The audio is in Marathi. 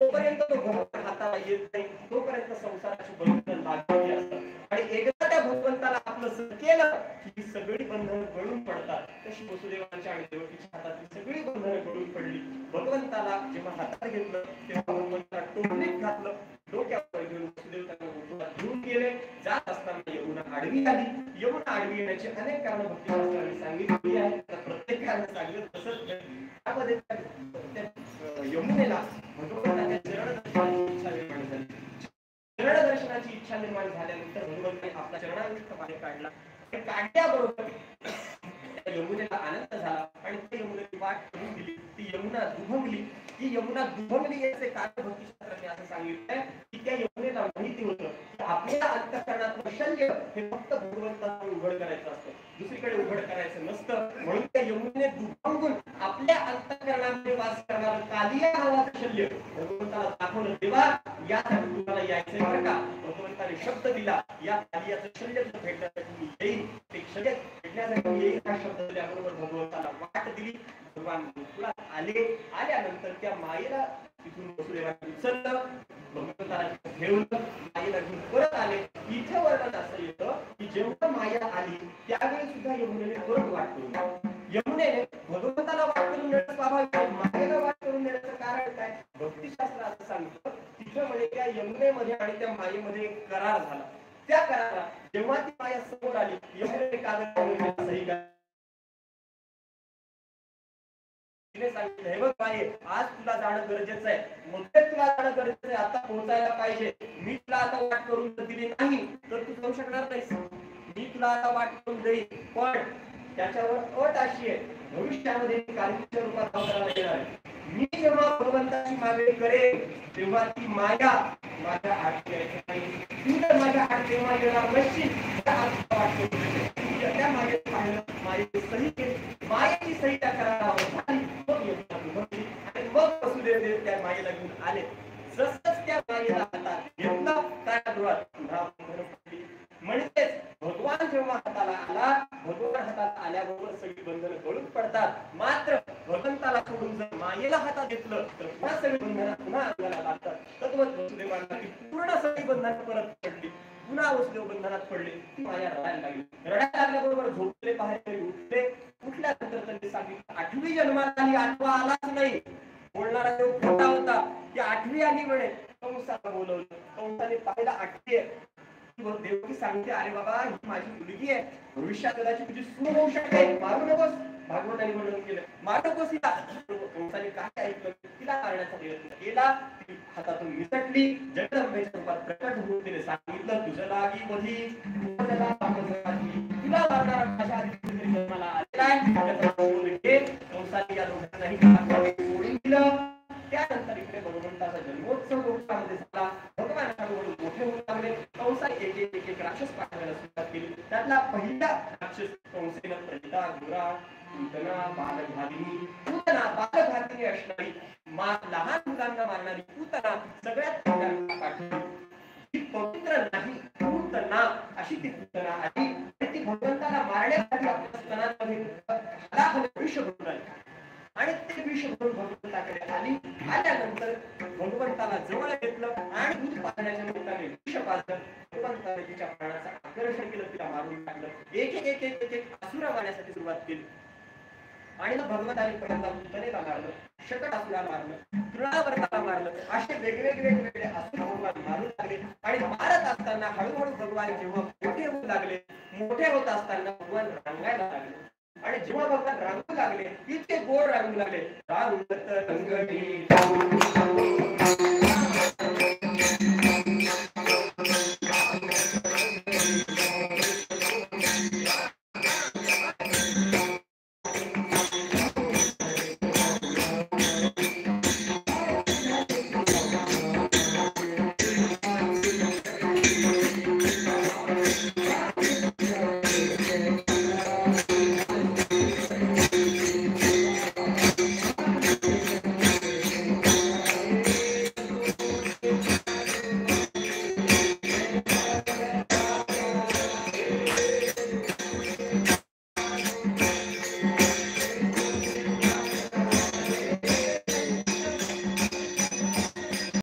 जोपर्यंत तो भगवान हाताला येत नाही तोपर्यंत संसाराची बंधन लागलेली असतात आणि एकदा त्या भगवंताला आपलं सर केलं की सगळी बंधनं गळून पडतात. तशी वसुदेवांच्या आणि देवकीच्या हातातली सगळी बंधनं गळून पडली. भगवंताला जेव्हा हातात घेतलं तेव्हा भगवंताला टोपलीत घातलं, डोक्यावर घेऊन वसुदेव त्यांना गोकुळात घेऊन गेले. जात असताना यमुना आडवी आली. यमुना आडवी येण्याची अनेक कारण भक्तिशास्त्राने सांगितलेली आहेत. प्रत्येक कारण सांगितलं तसंच त्यामध्ये यमुनेला भगवंताच्या चरणदर्शनाची इच्छा निर्माण झाली. चरणदर्शनाची इच्छा निर्माण झाल्यानंतर भगवंताने आपला चरणाविष्ट बाहेर काढला. काढल्याबरोबर यमुनेला आनंद झाला आणि त्या यमुनेची वाट करून दिली. ती यमुना दुभंगली. ती यमुना दुभंगली याचे कारण भक्तिशास्त्राने असं सांगितलंय की त्या यमुनेला माहिती होतं की आपल्या अंतःकरणातलं शल्य हे फक्त भगवंताला उघड करायचं असतं, दुसरीकडे उघड करायचं नसतं. म्हणून त्या यमुनेने दुभंगून आपल्या अंतःकरणामध्ये वास करणारं कालिया नावाचं शल्य भगवंताला दाखवलं. तेव्हा यासाठी तुम्हाला यायचंय बरं का. भगवंताने शब्द दिला या कालियाचं शल्य भेटण्यासाठी मी येईल. ते शल्य भेटण्यासाठी येईल हा शब्द दिल्याबरोबर भगवंताला वाट दिली. भगवान गोकुळात आले. आल्यानंतर त्या मायेला तिथून वसुदेवाने उचललं, भगवंताला ठेवलं, मायेला घेऊन परत आले. इथे वर्णन असं येतं की जेव्हा माया आली त्यावेळी सुद्धा यमुनेने परत वाट करून यमुनेने भगवंताला वाट करून देण्याचं स्वाभाविक आहे. मायेला वाट करून देण्याचं कारण काय. भक्तिशास्त्र असं सांगतं तिथं म्हणजे त्या यमुनेमध्ये आणि त्या मायेमध्ये एक करार झाला. त्या कराराला जेव्हा ती माया समोर आली यमुनेने कागद सही सांगितलं, हे बघ माये आज तुला जाणं गरजेचं आहे, मग तुला जाणं गरजेचं आहे, आता पोहोचायला पाहिजे. मी तुला आता वाट करून दिली नाही तर तू जाऊ शकणार नाहीस. मी तुला आता वाट करून देईन पण त्याच्यावर अट अशी आहे भविष्यामध्ये कालिच्या रूपात अवतरायला येणार आहे. मी जेव्हा भगवंताची मागणी करेन तेव्हा ती माया माझ्या हात यायची नाही. तू जर माझ्या हात तेव्हा येणार नसशील त्या मागेत पाहिलं मायेची सही केली. मायेची सही त्या करारावर झाली. आणि मग वसुदेव देव त्या मायेला घेऊन आले. जसंच त्या मायेला हातात घेतलं कारागृहात म्हणजेच भगवान जेव्हा हाताला आला भगवान हातात आल्याबरोबर सगळी बंधनं गळून पडतात. मात्र भगवंताला सोडून जर मायेला हातात घेतलं तर पुन्हा सगळी बंधनं पुन्हा अंगाला लागतात. तद्वत वसुदेवांना पूर्ण सगळी बंधनं परत पडली. पुन्हा वसुदेव बंधनात पडले. ती माया रडायला लागली. रडायला लागल्याबरोबर झोपले बाहेर उठले. उठल्यानंतर त्यांनी सांगितलं 8वी जन्माला आली 8वा आलाच नाही. बोलणारा देव खोटा होता की 8वी आली म्हणे. कंसाला बोलवलं. कंसाने पाहिलं 8वी आहे. देवकी सांगते अरे बाबा ही माझी मुलगी आहे, भविष्यात कदाचित तुझी सून होऊ शकते, मारू नकोस. भागवताने वर्णन केलं मारू नकोस तिला. कंसाने काय ऐकलं तिला मारण्याचा प्रयत्न केला. ती हातातून निसटली. जगदंबेच्या रूपात प्रकट होऊन तिने सांगितलं तुझं लागी मधी तुला मारणारा माझ्या आधी जन्माला आलेला आहे. कंसाने या दोघांनाही सोडून दिलं. त्यानंतर इकडे भगवंताचा जन्मोत्सव गोकुळामध्ये झाला. भगवान हळूहळू मोठे होऊ लागले. कंसाने एक एक राक्षस पाठवायला सुरुवात केली. त्यातला पहिला राक्षस कंसेनं प्रजिता घोरा पूतना बालघातिनी पूतना बालघातिनी असणारी लहान मुलांना मारणारी पूतना सगळ्यात पहिल्यांदा पाठवली. ती पवित्र नाही पूतना अशी ती पूतना आली. ती भगवंताला मारण्यासाठी आपल्या स्तनांमध्ये विष भरून आली आणि ते विष भरून भगवंताकडे आली. आल्यानंतर भगवंताला जवळ घेतलं आणि दूध पाजण्याच्या निमित्ताने विष पाजलं. भगवंताने तिच्या प्राणाचं आकर्षण केलं, तिला मारून टाकलं. एक एक एक एक एक असुरा मारण्यासाठी सुरुवात केली आणि भगवंताने पहिल्यांदा पूतनेला मारलं, शकटासुराला मारलं, तृणावर्ताला मारलं. असे वेगवेगळे असुर भगवान मारू लागले आणि मारत असताना हळूहळू भगवान जेव्हा मोठे होऊ लागले, मोठे होत असताना भगवान रांगायला लागले. आणि जेव्हा भगवान रांगू लागले इतके गोड रांगू लागले. रांगत रंगणी